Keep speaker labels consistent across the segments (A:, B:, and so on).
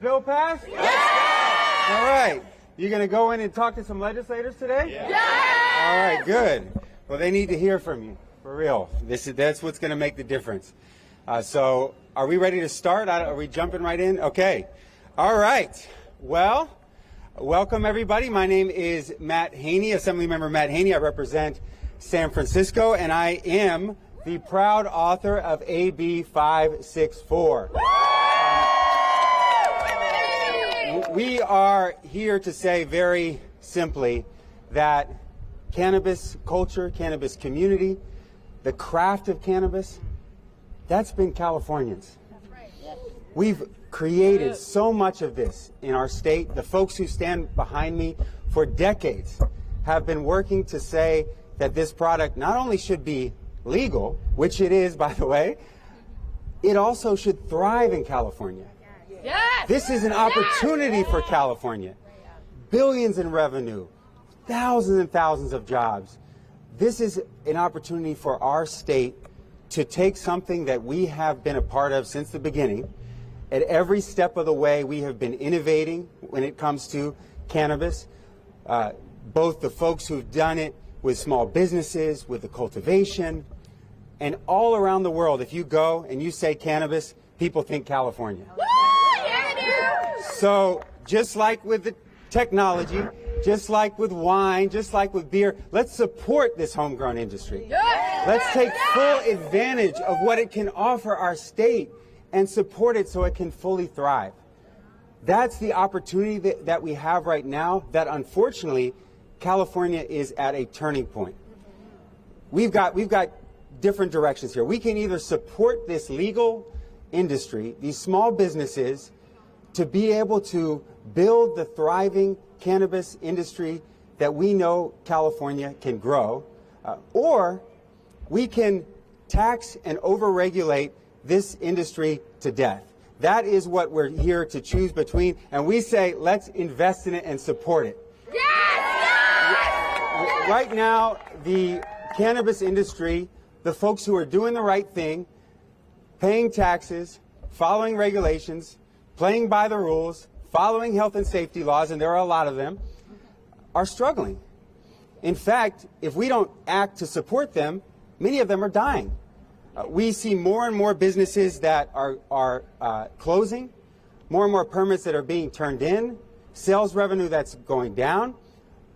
A: Bill passed? Yeah! All right. You going to go in and talk to some legislators today? Yeah! All right, good. Well, they need to hear from you, for real. That's what's going to make the difference. So are we ready to start? Are we jumping right in? Okay. All right. Well, welcome, everybody. My name is Matt Haney, Assemblymember Matt Haney. I represent San Francisco, and I am the proud author of AB 564. We are here to say very simply that cannabis culture, cannabis community, the craft of cannabis, that's been Californians. We've created so much of this in our state. The folks who stand behind me for decades have been working to say that this product not only should be legal, which it is, by the way, it also should thrive in California. Yes. This is an opportunity for California. Billions in revenue, thousands and thousands of jobs. This is an opportunity for our state to take something that we have been a part of since the beginning. At every step of the way, we have been innovating when it comes to cannabis. Both the folks who've done it with small businesses, with the cultivation, and all around the world. If you go and you say cannabis, people think California. So just like with the technology, just like with wine, just like with beer, let's support this homegrown industry. Let's take full advantage of what it can offer our state and support it so it can fully thrive. That's the opportunity that we have right now that, unfortunately, California is at a turning point. We've got different directions here. We can either support this legal industry, these small businesses, to be able to build the thriving cannabis industry that we know California can grow, or we can tax and overregulate this industry to death. That is what we're here to choose between, and we say let's invest in it and support it. Yes! Right now, the cannabis industry, the folks who are doing the right thing, paying taxes, following regulations, playing by the rules, following health and safety laws, and there are a lot of them, are struggling. In fact, if we don't act to support them, many of them are dying. We see more and more businesses that are closing, more and more permits that are being turned in, sales revenue that's going down,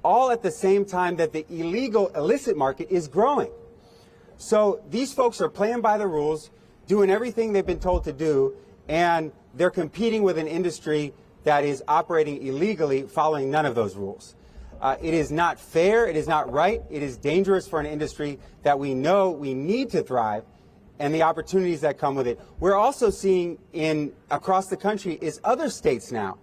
A: all at the same time that the illicit market is growing. So these folks are playing by the rules, doing everything they've been told to do, and they're competing with an industry that is operating illegally, following none of those rules. It is not fair, it is not right, it is dangerous for an industry that we know we need to thrive, and the opportunities that come with it. We're also seeing across the country is other states now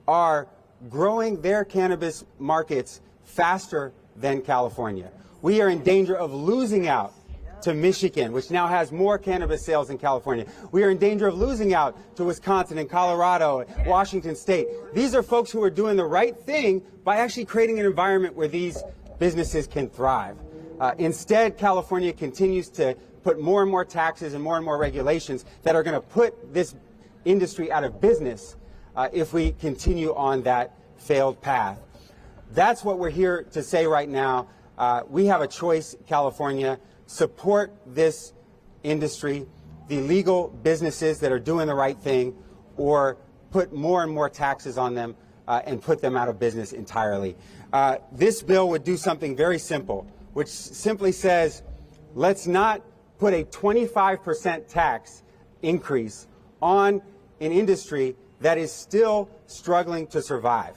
A: are growing their cannabis markets faster than California. We are in danger of losing out to Michigan, which now has more cannabis sales than California. We are in danger of losing out to Wisconsin and Colorado, Washington State. These are folks who are doing the right thing by actually creating an environment where these businesses can thrive. Instead, California continues to put more and more taxes and more regulations that are going to put this industry out of business if we continue on that failed path. That's what we're here to say right now. We have a choice, California. Support this industry, the legal businesses that are doing the right thing, or put more and more taxes on them and put them out of business entirely. This bill would do something very simple, which simply says, let's not put a 25% tax increase on an industry that is still struggling to survive.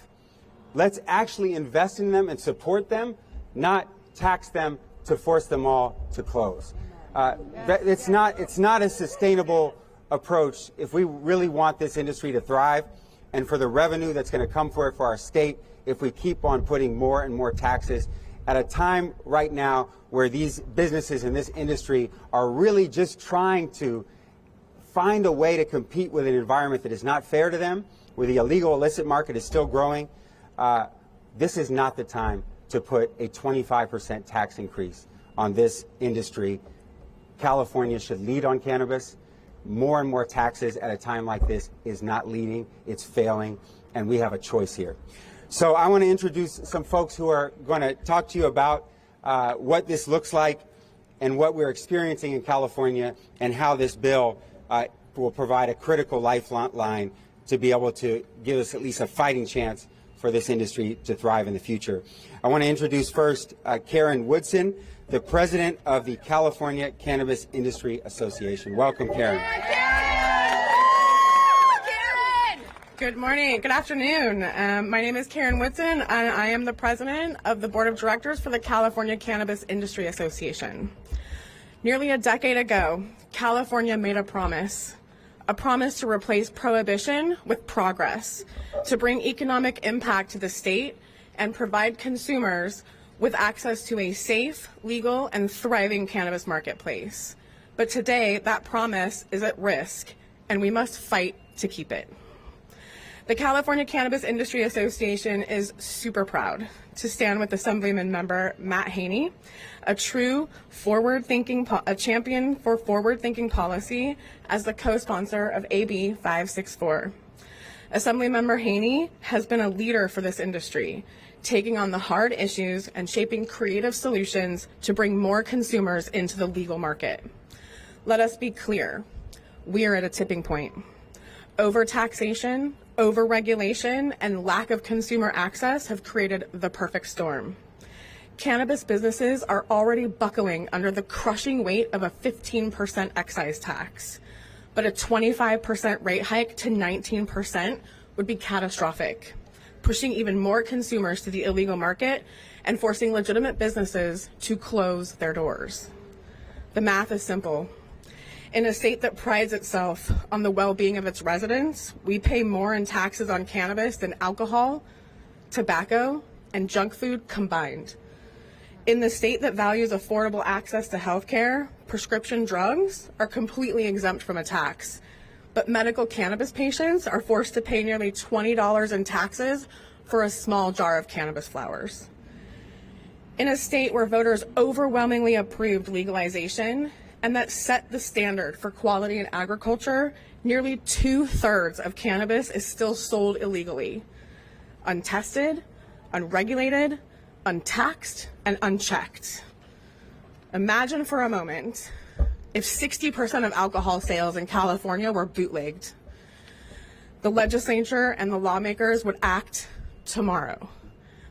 A: Let's actually invest in them and support them, not tax them to force them all to close. It's not a sustainable approach if we really want this industry to thrive and for the revenue that's going to come for it for our state if we keep on putting more and more taxes at a time right now where these businesses in this industry are really just trying to find a way to compete with an environment that is not fair to them, where the illegal illicit market is still growing. This is not the time to put a 25% tax increase on this industry. California should lead on cannabis. more and more taxes at a time like this is not leading, it's failing, and we have a choice here. So I want to introduce some folks who are going to talk to you about what this looks like and what we're experiencing in California and how this bill will provide a critical lifeline to be able to give us at least a fighting chance for this industry to thrive in the future. I want to introduce first Karen Woodson, the president of the California Cannabis Industry Association. Welcome, Karen.
B: Good morning. Good afternoon. My name is Karen Woodson, and I am the president of the board of directors for the California Cannabis Industry Association. Nearly a decade ago, California made a promise to replace prohibition with progress, to bring economic impact to the state and provide consumers with access to a safe, legal, and thriving cannabis marketplace. But today, that promise is at risk, and we must fight to keep it. The California Cannabis Industry Association is super proud to stand with Assemblymember Matt Haney, a true a champion for forward-thinking policy, as the co-sponsor of AB 564. Assemblymember Haney has been a leader for this industry, taking on the hard issues and shaping creative solutions to bring more consumers into the legal market. Let us be clear, we are at a tipping point. Overtaxation, overregulation, and lack of consumer access have created the perfect storm. Cannabis businesses are already buckling under the crushing weight of a 15% excise tax, but a 25% rate hike to 19% would be catastrophic, pushing even more consumers to the illegal market and forcing legitimate businesses to close their doors. The math is simple. In a state that prides itself on the well-being of its residents, we pay more in taxes on cannabis than alcohol, tobacco, and junk food combined. In the state that values affordable access to health care, prescription drugs are completely exempt from a tax, but medical cannabis patients are forced to pay nearly $20 in taxes for a small jar of cannabis flowers. In a state where voters overwhelmingly approved legalization and that set the standard for quality in agriculture, nearly 2/3 of cannabis is still sold illegally, untested, unregulated, untaxed, and unchecked. Imagine for a moment if 60% of alcohol sales in California were bootlegged. The legislature and the lawmakers would act tomorrow.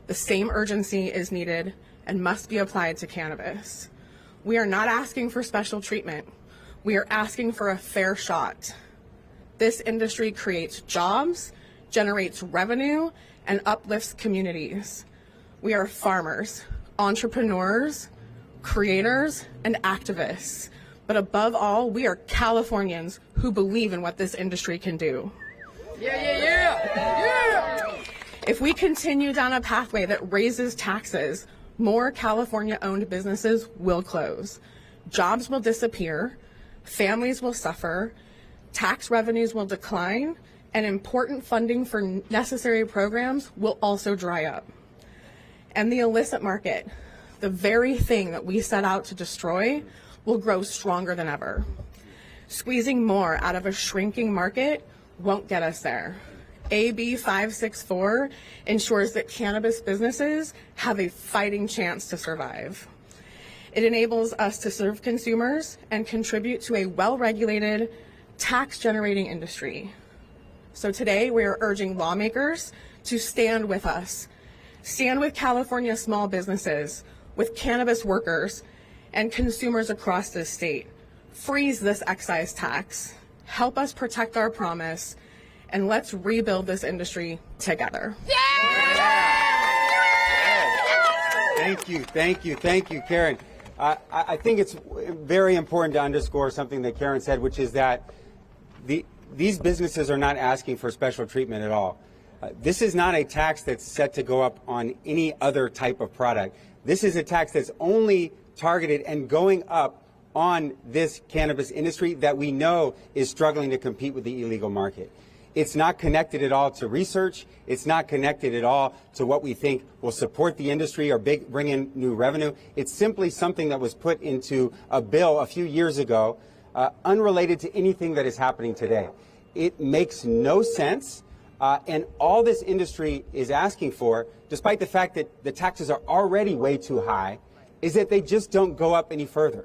B: The same urgency is needed and must be applied to cannabis. We are not asking for special treatment. We are asking for a fair shot. This industry creates jobs, generates revenue, and uplifts communities. We are farmers, entrepreneurs, creators, and activists. But above all, we are Californians who believe in what this industry can do. Yeah. If we continue down a pathway that raises taxes, more California-owned businesses will close. Jobs will disappear, families will suffer, tax revenues will decline, and important funding for necessary programs will also dry up. And the illicit market, the very thing that we set out to destroy, will grow stronger than ever. Squeezing more out of a shrinking market won't get us there. AB 564 ensures that cannabis businesses have a fighting chance to survive. It enables us to serve consumers and contribute to a well-regulated, tax-generating industry. So today we are urging lawmakers to stand with us. Stand with California small businesses, with cannabis workers, and consumers across this state. Freeze this excise tax. Help us protect our promise, and let's rebuild this industry together.
A: Thank you, Karen. I think it's very important to underscore something that Karen said, which is that these businesses are not asking for special treatment at all. This is not a tax that's set to go up on any other type of product. This is a tax that's only targeted and going up on this cannabis industry that we know is struggling to compete with the illegal market. It's not connected at all to research. It's not connected at all to what we think will support the industry or bring in new revenue. It's simply something that was put into a bill a few years ago unrelated to anything that is happening today. It makes no sense, and all this industry is asking for, despite the fact that the taxes are already way too high, is that they just don't go up any further.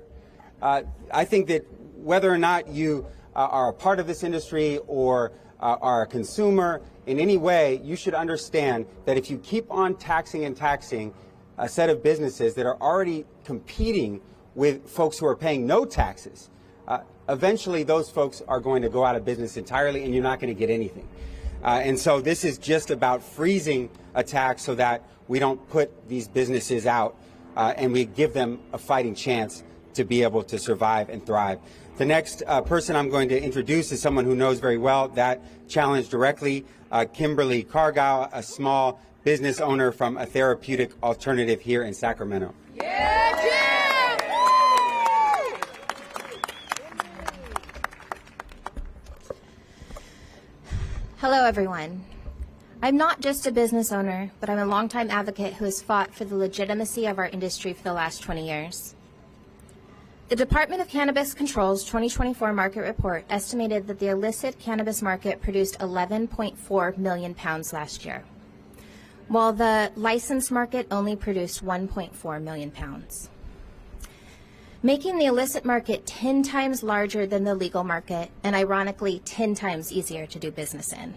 A: I think that whether or not you are a part of this industry or are a consumer in any way, you should understand that if you keep on taxing and taxing a set of businesses that are already competing with folks who are paying no taxes, eventually those folks are going to go out of business entirely and you're not going to get anything. And so this is just about freezing a tax so that we don't put these businesses out and we give them a fighting chance to be able to survive and thrive. The next person I'm going to introduce is someone who knows very well that challenge directly, Kimberly Cargile, a small business owner from a therapeutic alternative here in Sacramento.
C: Hello, everyone. I'm not just a business owner, but I'm a longtime advocate who has fought for the legitimacy of our industry for the last 20 years. The Department of Cannabis Control's 2024 market report estimated that the illicit cannabis market produced 11.4 million pounds last year, while the licensed market only produced 1.4 million pounds, making the illicit market 10 times larger than the legal market and ironically 10 times easier to do business in.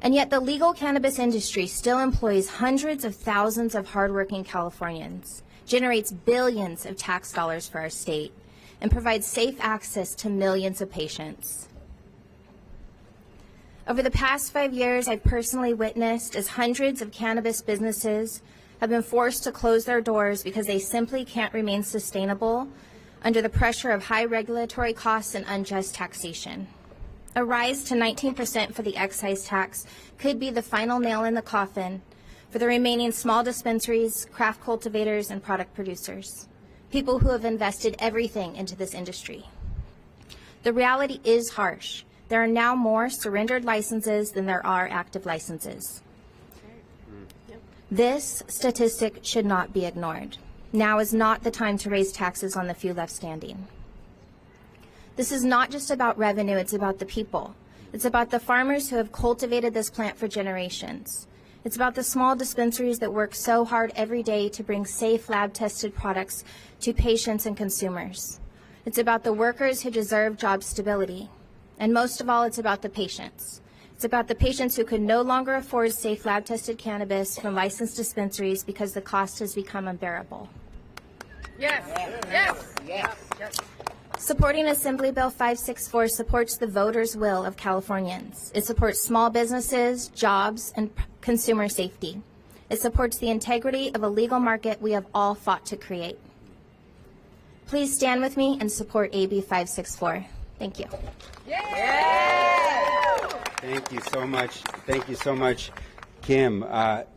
C: And yet the legal cannabis industry still employs hundreds of thousands of hardworking Californians, generates billions of tax dollars for our state, and provides safe access to millions of patients. Over the past 5 years, I've personally witnessed as hundreds of cannabis businesses have been forced to close their doors because they simply can't remain sustainable under the pressure of high regulatory costs and unjust taxation. A rise to 19% for the excise tax could be the final nail in the coffin for the remaining small dispensaries, craft cultivators, and product producers, people who have invested everything into this industry. The reality is harsh. There are now more surrendered licenses than there are active licenses. This statistic should not be ignored. Now is not the time to raise taxes on the few left standing. This is not just about revenue, it's about the people. It's about the farmers who have cultivated this plant for generations. It's about the small dispensaries that work so hard every day to bring safe lab-tested products to patients and consumers. It's about the workers who deserve job stability. And most of all, it's about the patients. It's about the patients who could no longer afford safe lab-tested cannabis from licensed dispensaries because the cost has become unbearable.
B: Yes. Yes.
D: Yes.
B: Yes.
C: Supporting Assembly Bill 564 supports the voters' will of Californians. It supports small businesses, jobs, and consumer safety. It supports the integrity of a legal market we have all fought to create. Please stand with me and support AB 564. Thank you.
B: Yeah.
A: Thank you so much. Thank you so much, Kim.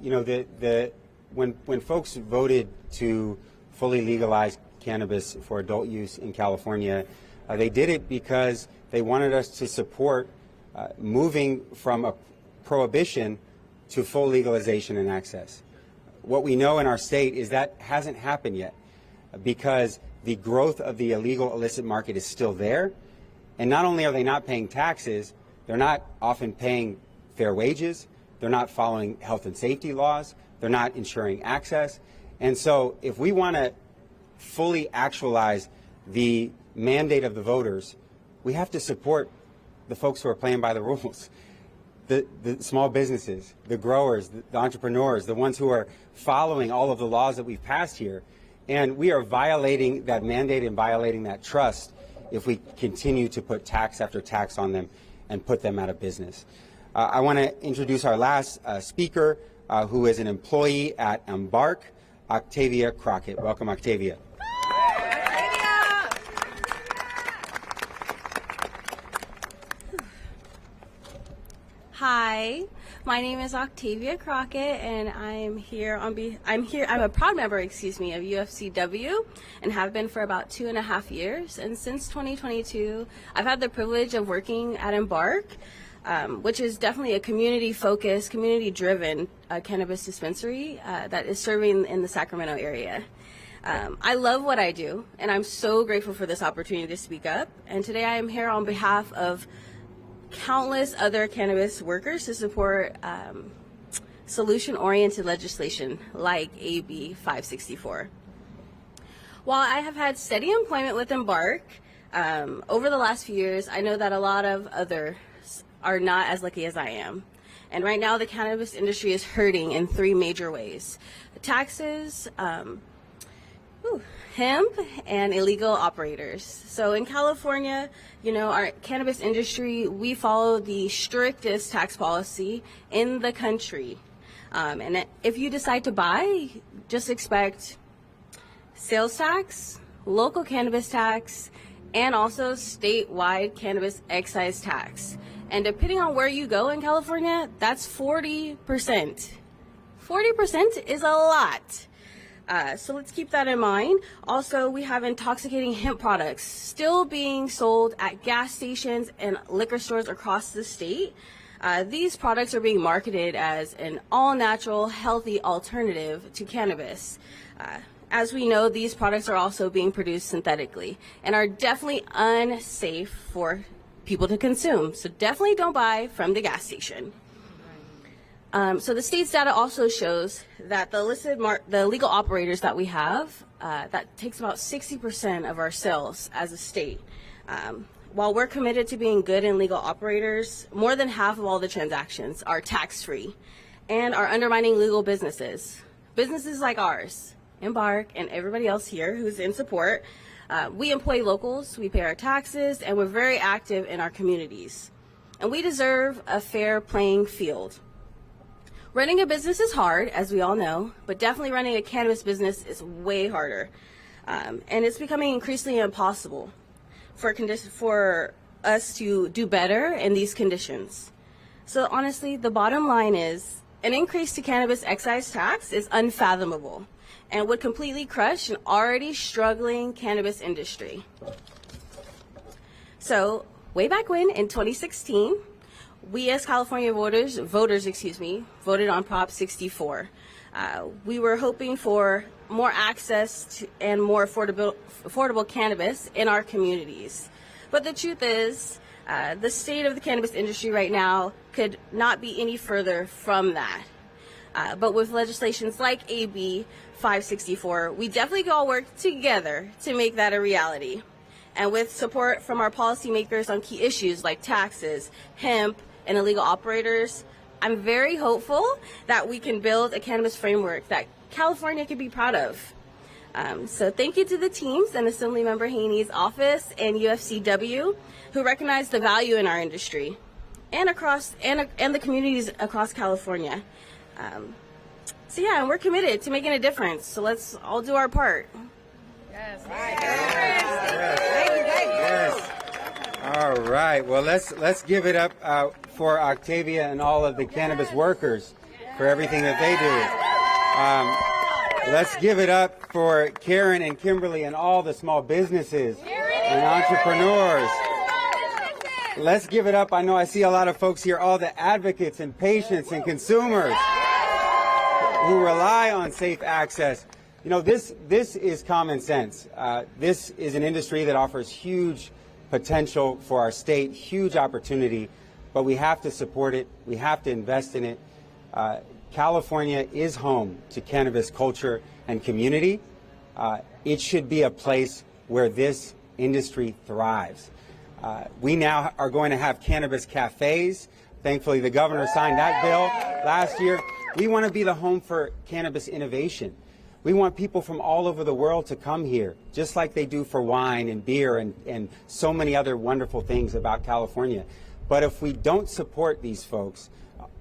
A: You know, when folks voted to fully legalize cannabis for adult use in California, they did it because they wanted us to support moving from a prohibition to full legalization and access. What we know in our state is that hasn't happened yet because the growth of the illegal illicit market is still there. And not only are they not paying taxes, they're not often paying fair wages, they're not following health and safety laws, they're not ensuring access. And so if we want to fully actualize the mandate of the voters, we have to support the folks who are playing by the rules. The small businesses, the growers, the entrepreneurs, the ones who are following all of the laws that we've passed here. And we are violating that mandate and violating that trust if we continue to put tax after tax on them and put them out of business. I want to introduce our last speaker, who is an employee at Embark, Octavia Crockett. Welcome, Octavia.
E: Hi, my name is Octavia Crockett, and I'm a proud member, of UFCW, and have been for about 2.5 years. And since 2022, I've had the privilege of working at Embark, which is definitely a community-focused, community-driven cannabis dispensary that is serving in the Sacramento area. I love what I do, and I'm so grateful for this opportunity to speak up. And today I am here on behalf of countless other cannabis workers to support solution-oriented legislation like AB 564. While I have had steady employment with Embark over the last few years, I know that a lot of others are not as lucky as I am. And right now the cannabis industry is hurting in three major ways: taxes, hemp, and illegal operators. So in California, you know, our cannabis industry, we follow the strictest tax policy in the country. And if you decide to buy, just expect sales tax, local cannabis tax, and also statewide cannabis excise tax. And depending on where you go in California, that's 40%. 40% is a lot. So let's keep that in mind. Also, we have intoxicating hemp products still being sold at gas stations and liquor stores across the state. These products are being marketed as an all-natural, healthy alternative to cannabis. As we know, these products are also being produced synthetically and are definitely unsafe for people to consume. So definitely don't buy from the gas station. So the state's data also shows that the legal operators that we have, that takes about 60% of our sales as a state. While we're committed to being good and legal operators, more than half of all the transactions are tax-free and are undermining legal businesses. Businesses like ours, Embark, and everybody else here who's in support. We employ locals, we pay our taxes, and we're very active in our communities. And we deserve a fair playing field. Running a business is hard, as we all know, but definitely running a cannabis business is way harder. And it's becoming increasingly impossible for us to do better in these conditions. So honestly, the bottom line is an increase to cannabis excise tax is unfathomable and would completely crush an already struggling cannabis industry. So way back when, in 2016, we as California voters, voted on Prop 64. We were hoping for more access to and more affordable cannabis in our communities. But the truth is, the state of the cannabis industry right now could not be any further from that. But with legislations like AB 564, we definitely can all work together to make that a reality. And with support from our policymakers on key issues like taxes, hemp, and illegal operators, I'm very hopeful that we can build a cannabis framework that California can be proud of. So thank you to the teams and Assemblymember Haney's office and UFCW who recognize the value in our industry and the communities across California. So yeah, and we're committed to making a difference. So let's all do our part.
B: Yes.
A: Yes. All right. Well, let's give it up for Octavia and all of the cannabis workers for everything that they do. Let's give it up for Karen and Kimberly and all the small businesses and entrepreneurs. Let's give it up. I know I see a lot of folks here, all the advocates and patients and consumers who rely on safe access. You know, this is common sense. This is an industry that offers huge potential for our state, huge opportunity, but we have to support it. We have to invest in it. California is home to cannabis culture and community. It should be a place where this industry thrives. We now are going to have cannabis cafes. Thankfully, the governor signed that bill last year. We want to be the home for cannabis innovation. We want people from all over the world to come here, just like they do for wine and beer and so many other wonderful things about California. But if we don't support these folks,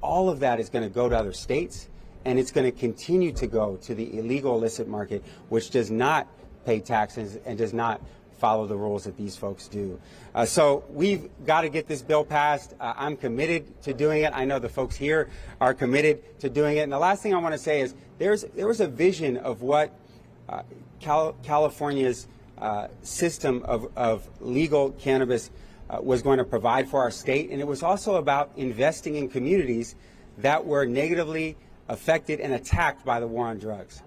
A: all of that is going to go to other states, and it's going to continue to go to the illegal illicit market, which does not pay taxes and does not follow the rules that these folks do. So we've got to get this bill passed. I'm committed to doing it. I know the folks here are committed to doing it. And the last thing I want to say is there was a vision of what California's system of legal cannabis was going to provide for our state. And it was also about investing in communities that were negatively affected and attacked by the war on drugs.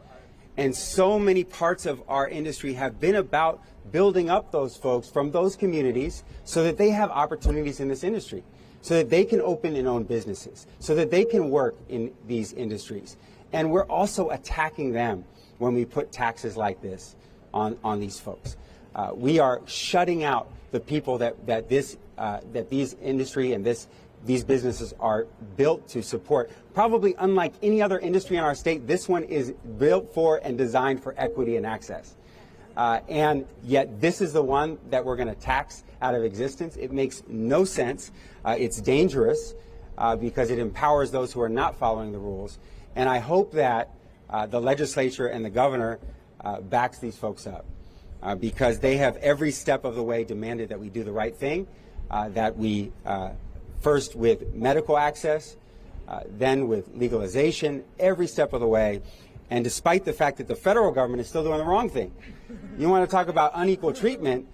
A: And so many parts of our industry have been about building up those folks from those communities so that they have opportunities in this industry, so that they can open and own businesses, so that they can work in these industries. And we're also attacking them when we put taxes like this on these folks. We are shutting out the people that these industry and these businesses are built to support. Probably unlike any other industry in our state, this one is built for and designed for equity and access. And yet this is the one that we're going to tax out of existence. It makes no sense. It's dangerous because it empowers those who are not following the rules. And I hope that the legislature and the governor backs these folks up because they have every step of the way demanded that we do the right thing, that we first with medical access, then with legalization, every step of the way. And despite the fact that the federal government is still doing the wrong thing. You want to talk about unequal treatment,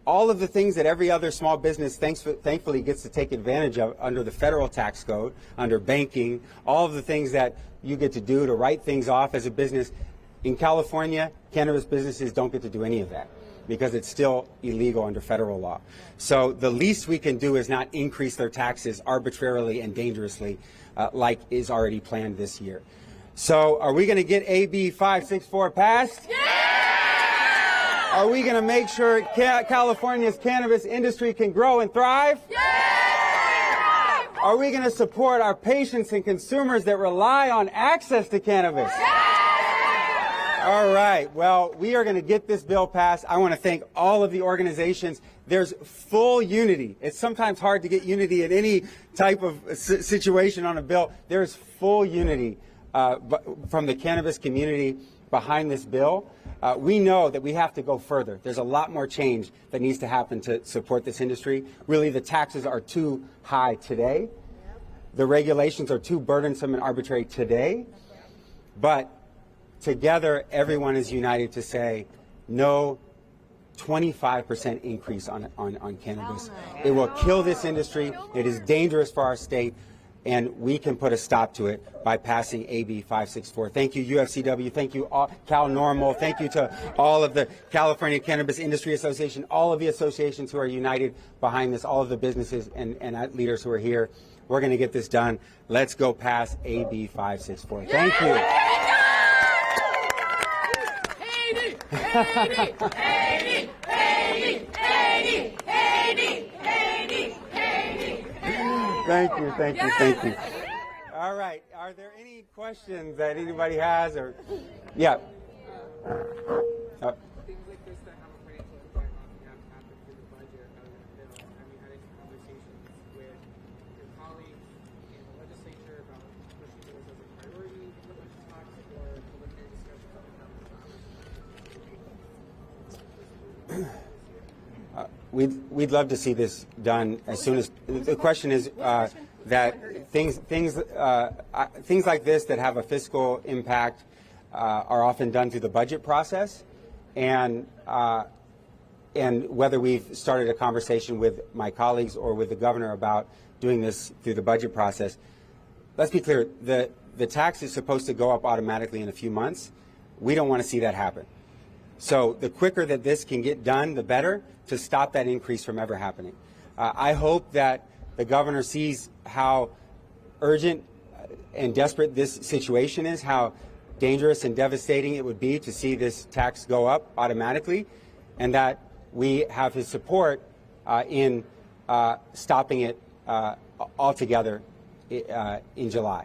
A: all of the things that every other small business thankfully gets to take advantage of under the federal tax code, under banking, all of the things that you get to do to write things off as a business. In California, cannabis businesses don't get to do any of that because it's still illegal under federal law. So the least we can do is not increase their taxes arbitrarily and dangerously like is already planned this year. So are we going to get AB 564 passed? Yeah! Are we going to make sure California's cannabis industry can grow and thrive? Yeah! Are we going to support our patients and consumers that rely on access to cannabis? Yeah! All right. Well, we are going to get this bill passed. I want to thank all of the organizations. There's full unity. It's sometimes hard to get unity in any type of situation on a bill. There's full unity from the cannabis community behind this bill. We know that we have to go further. There's a lot more change that needs to happen to support this industry. Really, the taxes are too high today. The regulations are too burdensome and arbitrary today. But together, everyone is united to say no 25% increase on cannabis. It will kill this industry. It is dangerous for our state. And we can put a stop to it by passing AB 564. Thank you, UFCW. Thank you, Cal Normal. Thank you to all of the California Cannabis Industry Association, all of the associations who are united behind this, all of the businesses and leaders who are here. We're going to get this done. Let's go pass AB 564. Thank you. Thank you, thank you, thank you. All right, are there any questions that anybody has? Or, yeah.
D: Things like this that have a financial impact on behalf happen through the budget rather than a bill. Have you had any conversations with your colleagues in the legislature about pushing those as a priority in the budget talks or preliminary discussions on the numbers?
A: We'd love to see this done as soon as. The question is that things like this that have a fiscal impact are often done through the budget process, and whether we've started a conversation with my colleagues or with the governor about doing this through the budget process. Let's be clear: the tax is supposed to go up automatically in a few months. We don't want to see that happen. So the quicker that this can get done, the better, to stop that increase from ever happening. I hope that the governor sees how urgent and desperate this situation is, how dangerous and devastating it would be to see this tax go up automatically, and that we have his support in stopping it altogether in July.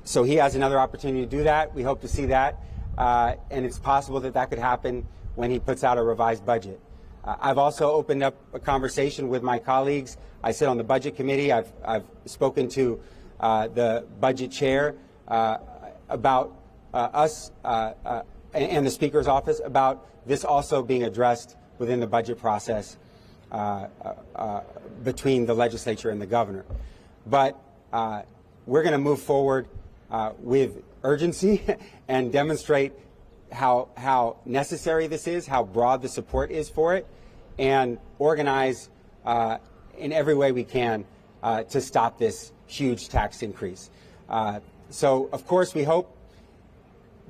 A: So he has another opportunity to do that. We hope to see that. And it's possible that that could happen when he puts out a revised budget. I've also opened up a conversation with my colleagues. I sit on the budget committee. I've spoken to the budget chair about us and the Speaker's office about this also being addressed within the budget process between the legislature and the governor. But we're going to move forward with urgency and demonstrate how necessary this is, how broad the support is for it, and organize in every way we can to stop this huge tax increase. So, of course, we hope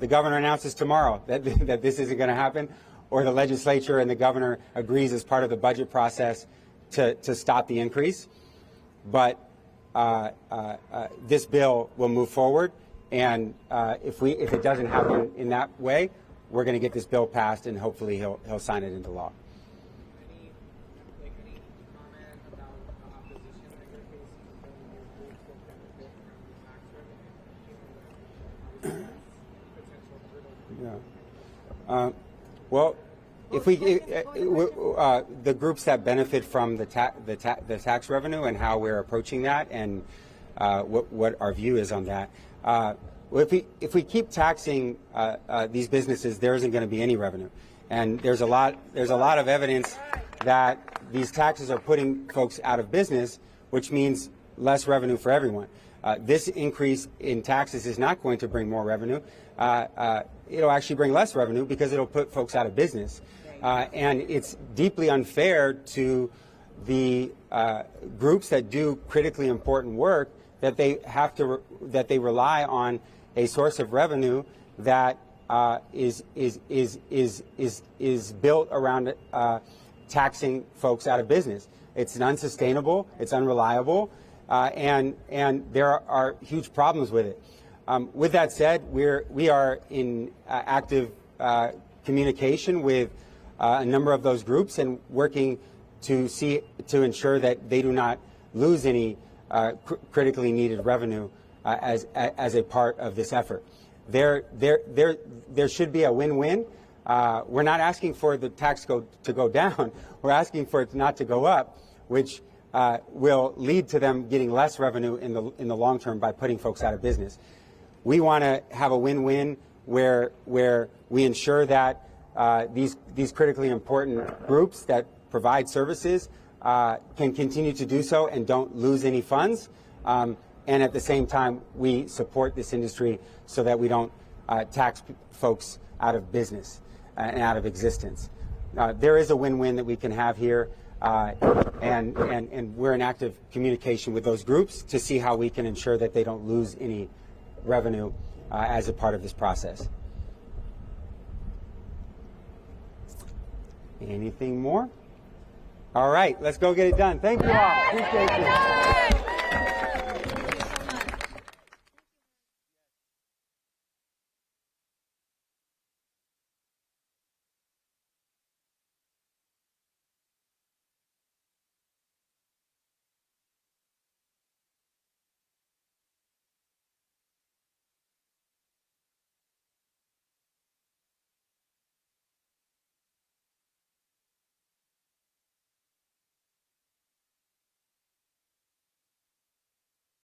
A: the governor announces tomorrow that, that this isn't going to happen, or the legislature and the governor agrees as part of the budget process to stop the increase. But this bill will move forward, and if it doesn't happen in that way, we're going to get this bill passed, and hopefully he'll sign it into law.
D: Any comment about the opposition that you're facing from your groups that benefit from the tax revenue, given the potential hurdle?
A: Yeah. Well, if we the groups that benefit from the tax revenue and how we're approaching that, and what our view is on that. Well, if we keep taxing these businesses, there isn't going to be any revenue, and there's a lot of evidence that these taxes are putting folks out of business, which means less revenue for everyone. This increase in taxes is not going to bring more revenue. It'll actually bring less revenue because it'll put folks out of business. And it's deeply unfair to the groups that do critically important work that they rely on a source of revenue that is built around taxing folks out of business. It's unsustainable. It's unreliable. And there are huge problems with it. With that said, we are in active communication with a number of those groups and working to ensure that they do not lose any critically needed revenue as a part of this effort. There should be a win-win. We're not asking for the tax to go down. We're asking for it not to go up, which will lead to them getting less revenue in the long term by putting folks out of business. We want to have a win-win where we ensure that these critically important groups that provide services can continue to do so and don't lose any funds. And at the same time, we support this industry so that we don't tax folks out of business and out of existence. There is a win-win that we can have here, and we're in active communication with those groups to see how we can ensure that they don't lose any revenue as a part of this process. Anything more? All right, let's go get it done. Thank you all. Appreciate you.